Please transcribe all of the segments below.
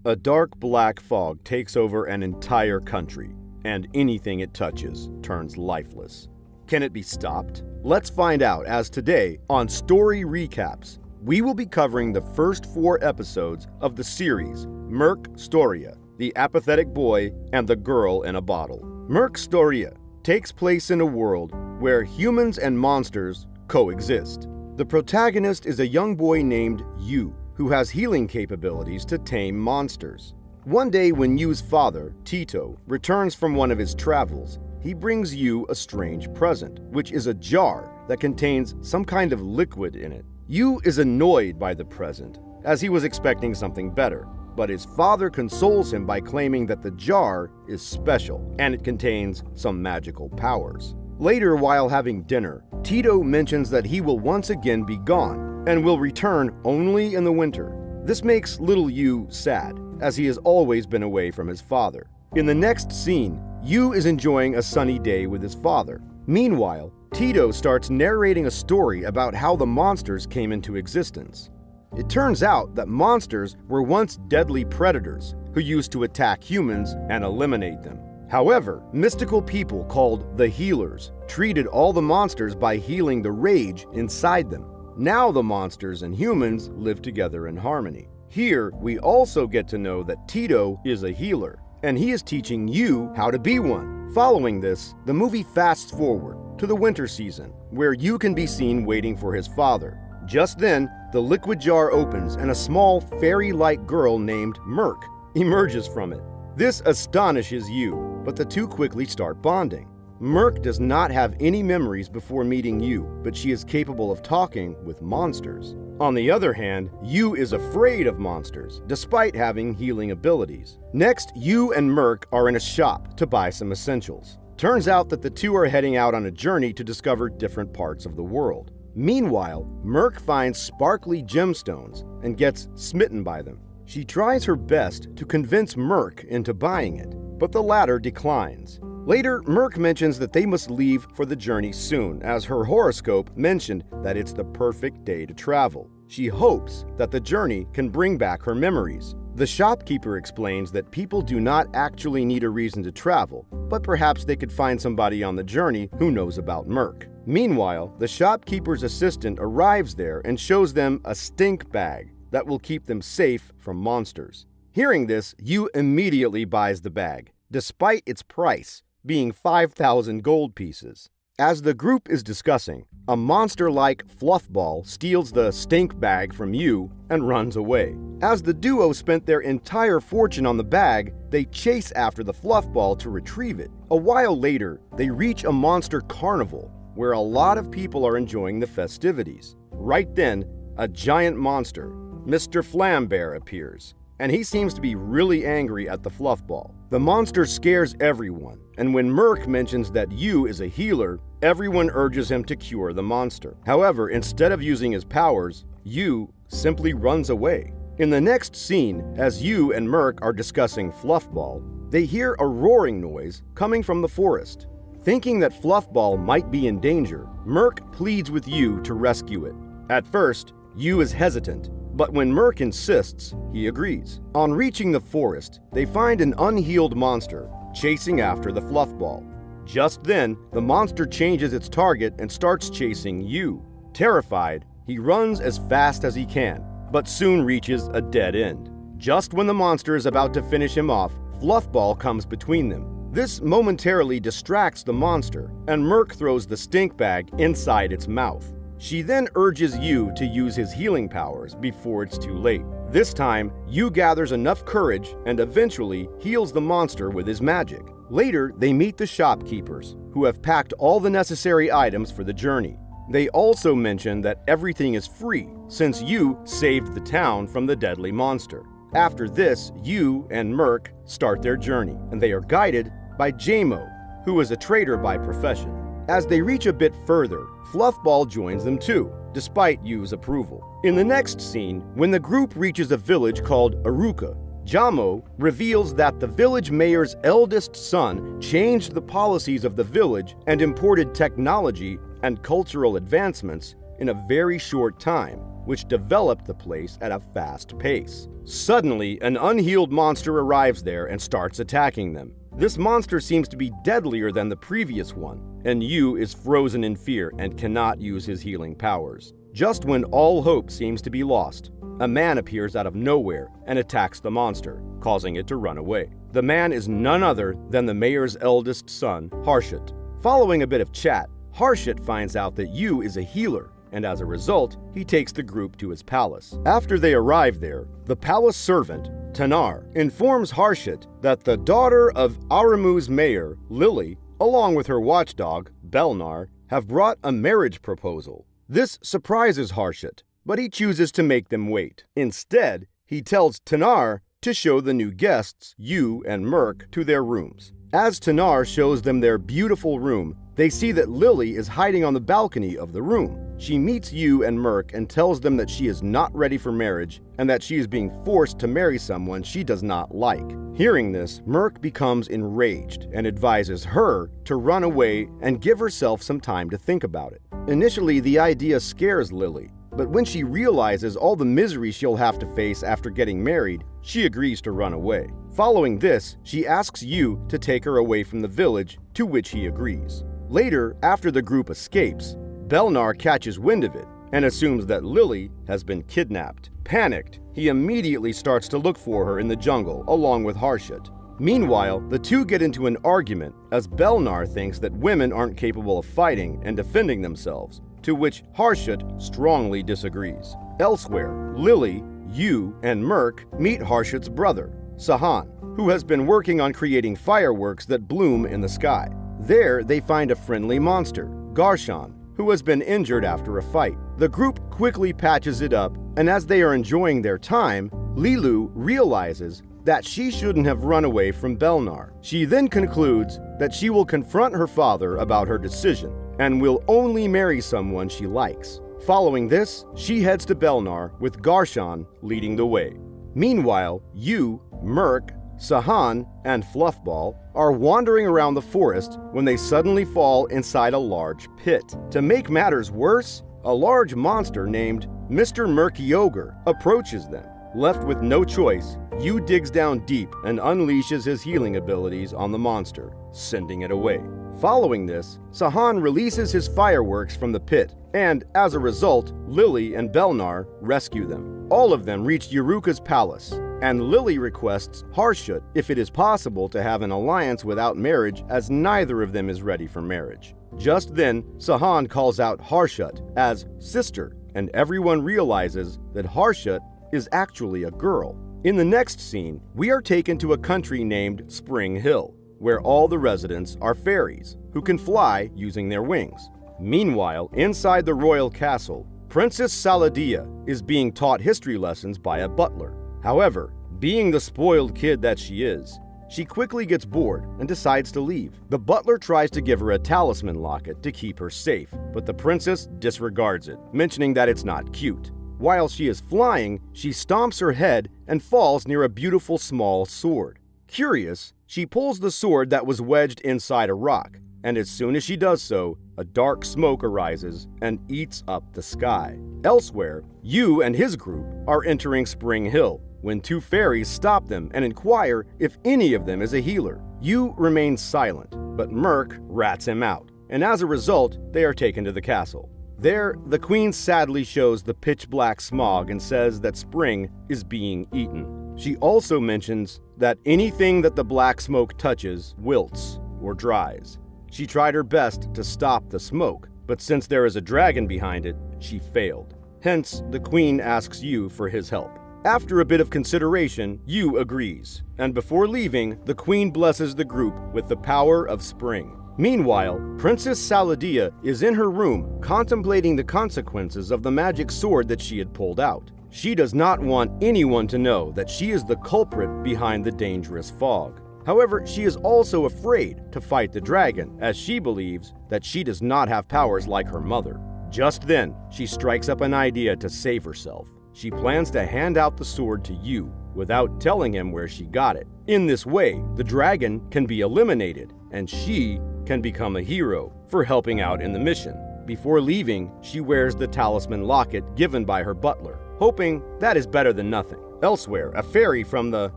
A dark black fog takes over an entire country, and anything it touches turns lifeless. Can it be stopped? Let's find out, as today, on Story Recaps, we will be covering the first 4 episodes of the series Merc Storia, The Apathetic Boy and the Girl in a Bottle. Merc Storia takes place in a world where humans and monsters coexist. The protagonist is a young boy named Yu, who has healing capabilities to tame monsters. One day when Yu's father, Tito, returns from one of his travels, he brings Yu a strange present, which is a jar that contains some kind of liquid in it. Yu is annoyed by the present, as he was expecting something better, but his father consoles him by claiming that the jar is special, and it contains some magical powers. Later, while having dinner, Tito mentions that he will once again be gone, and will return only in the winter. This makes little Yu sad, as he has always been away from his father. In the next scene, Yu is enjoying a sunny day with his father. Meanwhile, Tito starts narrating a story about how the monsters came into existence. It turns out that monsters were once deadly predators who used to attack humans and eliminate them. However, mystical people called the Healers treated all the monsters by healing the rage inside them. Now the monsters and humans live together in harmony. Here, we also get to know that Tito is a healer, and he is teaching Yu how to be one. Following this, the movie fasts forward to the winter season, where Yu can be seen waiting for his father. Just then, the liquid jar opens and a small fairy-like girl named Merc emerges from it. This astonishes Yu, but the two quickly start bonding. Merc does not have any memories before meeting Yu, but she is capable of talking with monsters. On the other hand, Yu is afraid of monsters, despite having healing abilities. Next, Yu and Merc are in a shop to buy some essentials. Turns out that the two are heading out on a journey to discover different parts of the world. Meanwhile, Merc finds sparkly gemstones and gets smitten by them. She tries her best to convince Merc into buying it, but the latter declines. Later, Merc mentions that they must leave for the journey soon, as her horoscope mentioned that it's the perfect day to travel. She hopes that the journey can bring back her memories. The shopkeeper explains that people do not actually need a reason to travel, but perhaps they could find somebody on the journey who knows about Merc. Meanwhile, the shopkeeper's assistant arrives there and shows them a stink bag that will keep them safe from monsters. Hearing this, Yu immediately buys the bag, despite its price being 5,000 gold pieces. As the group is discussing, a monster-like fluff ball steals the stink bag from Yu and runs away. As the duo spent their entire fortune on the bag, they chase after the fluff ball to retrieve it. A while later, they reach a monster carnival where a lot of people are enjoying the festivities. Right then, a giant monster, Mr. Flambear, appears, and he seems to be really angry at the fluff ball. The monster scares everyone, and when Merc mentions that Yu is a healer, everyone urges him to cure the monster. However, instead of using his powers, Yu simply runs away. In the next scene, as Yu and Merc are discussing Fluffball, they hear a roaring noise coming from the forest. Thinking that Fluffball might be in danger, Merc pleads with Yu to rescue it. At first, Yu is hesitant, but when Merc insists, he agrees. On reaching the forest, they find an unhealed monster chasing after the Fluffball. Just then, the monster changes its target and starts chasing Yu. Terrified, he runs as fast as he can, but soon reaches a dead end. Just when the monster is about to finish him off, Fluffball comes between them. This momentarily distracts the monster, and Merc throws the stink bag inside its mouth. She then urges Yu to use his healing powers before it's too late. This time, Yu gathers enough courage and eventually heals the monster with his magic. Later, they meet the shopkeepers, who have packed all the necessary items for the journey. They also mention that everything is free, since Yu saved the town from the deadly monster. After this, Yu and Merc start their journey, and they are guided by Jamo, who is a trader by profession. As they reach a bit further, Fluffball joins them too, despite Yu's approval. In the next scene, when the group reaches a village called Aruka, Jamo reveals that the village mayor's eldest son changed the policies of the village and imported technology and cultural advancements in a very short time, which developed the place at a fast pace. Suddenly, an unhealed monster arrives there and starts attacking them. This monster seems to be deadlier than the previous one, and Yu is frozen in fear and cannot use his healing powers. Just when all hope seems to be lost, a man appears out of nowhere and attacks the monster, causing it to run away. The man is none other than the mayor's eldest son, Harshit. Following a bit of chat, Harshit finds out that Yu is a healer, and as a result, he takes the group to his palace. After they arrive there, the palace servant, Tanar, informs Harshit that the daughter of Aramu's mayor, Lily, along with her watchdog, Belnar, have brought a marriage proposal. This surprises Harshit, but he chooses to make them wait. Instead, he tells Tanar to show the new guests, Yu and Merc, to their rooms. As Tanar shows them their beautiful room, they see that Lily is hiding on the balcony of the room. She meets Yu and Merc and tells them that she is not ready for marriage and that she is being forced to marry someone she does not like. Hearing this, Merc becomes enraged and advises her to run away and give herself some time to think about it. Initially, the idea scares Lily, but when she realizes all the misery she'll have to face after getting married, she agrees to run away. Following this, she asks Yu to take her away from the village, to which he agrees. Later, after the group escapes, Belnar catches wind of it and assumes that Lily has been kidnapped. Panicked, he immediately starts to look for her in the jungle along with Harshit. Meanwhile, the two get into an argument as Belnar thinks that women aren't capable of fighting and defending themselves, to which Harshit strongly disagrees. Elsewhere, Lily, Yu, and Merc meet Harshit's brother, Sahan, who has been working on creating fireworks that bloom in the sky. There, they find a friendly monster, Garshan, who has been injured after a fight. The group quickly patches it up, and as they are enjoying their time, Lilu realizes that she shouldn't have run away from Belnar. She then concludes that she will confront her father about her decision and will only marry someone she likes. Following this, she heads to Belnar with Garshan leading the way. Meanwhile, Yu, Merc, Sahan, and Fluffball are wandering around the forest when they suddenly fall inside a large pit. To make matters worse, a large monster named Mr. Murky Ogre approaches them. Left with no choice, Yu digs down deep and unleashes his healing abilities on the monster, sending it away. Following this, Sahan releases his fireworks from the pit, and as a result, Lily and Belnar rescue them. All of them reach Yuruka's palace, and Lily requests Harshit if it is possible to have an alliance without marriage, as neither of them is ready for marriage. Just then, Sahan calls out Harshit as sister, and everyone realizes that Harshit is actually a girl. In the next scene, we are taken to a country named Spring Hill, where all the residents are fairies who can fly using their wings. Meanwhile, inside the royal castle, Princess Saladia is being taught history lessons by a butler. However, being the spoiled kid that she is, she quickly gets bored and decides to leave. The butler tries to give her a talisman locket to keep her safe, but the princess disregards it, mentioning that it's not cute. While she is flying, she stomps her head and falls near a beautiful small sword. Curious, she pulls the sword that was wedged inside a rock, and as soon as she does so, a dark smoke arises and eats up the sky. Elsewhere, Yu and his group are entering Spring Hill when two fairies stop them and inquire if any of them is a healer. Yu remains silent, but Merc rats him out, and as a result, they are taken to the castle. There, the queen sadly shows the pitch-black smog and says that Spring is being eaten. She also mentions that anything that the black smoke touches wilts or dries. She tried her best to stop the smoke, but since there is a dragon behind it, she failed. Hence, the queen asks Yu for his help. After a bit of consideration, Yu agrees, and before leaving, the queen blesses the group with the power of spring. Meanwhile, Princess Saladia is in her room contemplating the consequences of the magic sword that she had pulled out. She does not want anyone to know that she is the culprit behind the dangerous fog. However, she is also afraid to fight the dragon, as she believes that she does not have powers like her mother. Just then, she strikes up an idea to save herself. She plans to hand out the sword to Yu without telling him where she got it. In this way, the dragon can be eliminated, and she can become a hero for helping out in the mission. Before leaving, she wears the talisman locket given by her butler, hoping that is better than nothing. Elsewhere, a fairy from the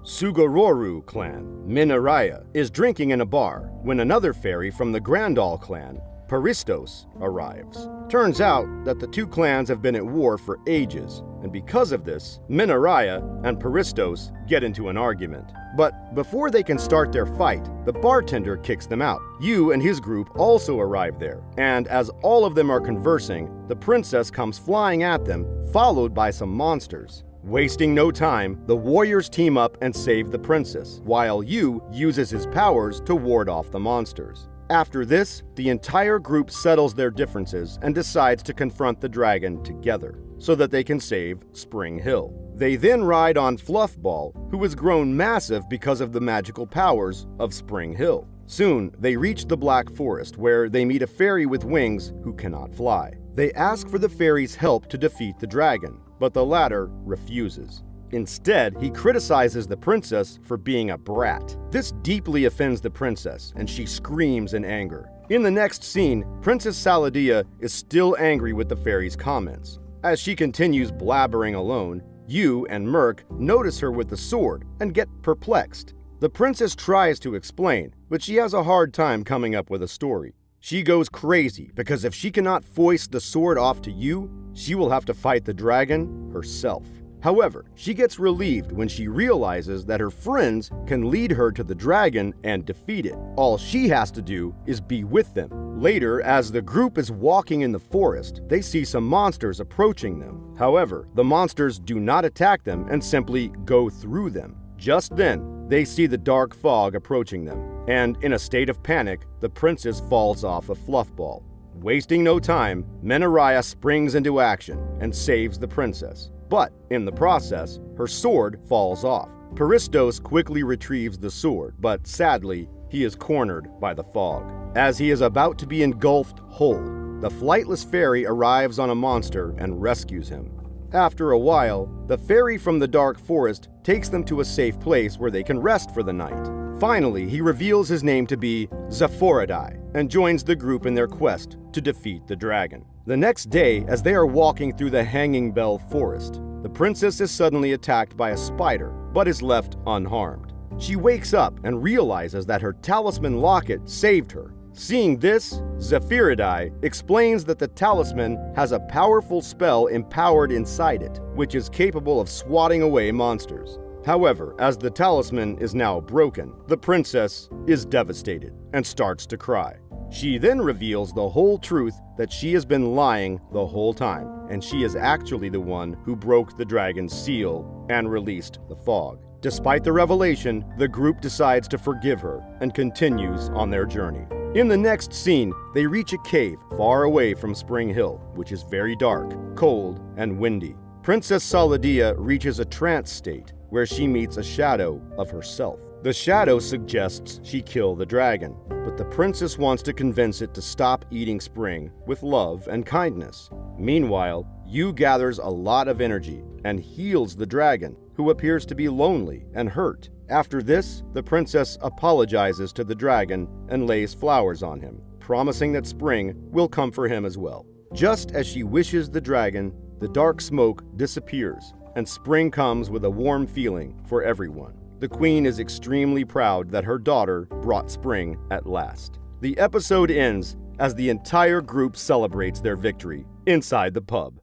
Sugororu clan, Minaraya, is drinking in a bar when another fairy from the Grandal clan, Paristos, arrives. Turns out that the two clans have been at war for ages, and because of this, Minaraya and Paristos get into an argument. But before they can start their fight, the bartender kicks them out. Yu and his group also arrive there, and as all of them are conversing, the princess comes flying at them, followed by some monsters. Wasting no time, the warriors team up and save the princess, while Yu uses his powers to ward off the monsters. After this, the entire group settles their differences and decides to confront the dragon together, so that they can save Spring Hill. They then ride on Fluffball, who has grown massive because of the magical powers of Spring Hill. Soon, they reach the Black Forest, where they meet a fairy with wings who cannot fly. They ask for the fairy's help to defeat the dragon, but the latter refuses. Instead, he criticizes the princess for being a brat. This deeply offends the princess, and she screams in anger. In the next scene, Princess Saladia is still angry with the fairy's comments. As she continues blabbering alone, Yu and Merc notice her with the sword and get perplexed. The princess tries to explain, but she has a hard time coming up with a story. She goes crazy because if she cannot foist the sword off to Yu, she will have to fight the dragon herself. However, she gets relieved when she realizes that her friends can lead her to the dragon and defeat it. All she has to do is be with them. Later, as the group is walking in the forest, they see some monsters approaching them. However, the monsters do not attack them and simply go through them. Just then, they see the dark fog approaching them, and in a state of panic, the princess falls off a Fluffball. Wasting no time, Minaraya springs into action and saves the princess. But, in the process, her sword falls off. Paristos quickly retrieves the sword, but sadly, he is cornered by the fog. As he is about to be engulfed whole, the flightless fairy arrives on a monster and rescues him. After a while, the fairy from the dark forest takes them to a safe place where they can rest for the night. Finally, he reveals his name to be Zephoridai and joins the group in their quest to defeat the dragon. The next day, as they are walking through the Hanging Bell Forest, the princess is suddenly attacked by a spider, but is left unharmed. She wakes up and realizes that her talisman locket saved her. Seeing this, Zephoridai explains that the talisman has a powerful spell empowered inside it, which is capable of swatting away monsters. However, as the talisman is now broken, the princess is devastated and starts to cry. She then reveals the whole truth that she has been lying the whole time, and she is actually the one who broke the dragon's seal and released the fog. Despite the revelation, the group decides to forgive her and continues on their journey. In the next scene, they reach a cave far away from Spring Hill, which is very dark, cold, and windy. Princess Saladia reaches a trance state where she meets a shadow of herself. The shadow suggests she kill the dragon, but the princess wants to convince it to stop eating Spring with love and kindness. Meanwhile, Yu gathers a lot of energy and heals the dragon, who appears to be lonely and hurt. After this, the princess apologizes to the dragon and lays flowers on him, promising that Spring will come for him as well. Just as she wishes the dragon, the dark smoke disappears, and Spring comes with a warm feeling for everyone. The queen is extremely proud that her daughter brought Spring at last. The episode ends as the entire group celebrates their victory inside the pub.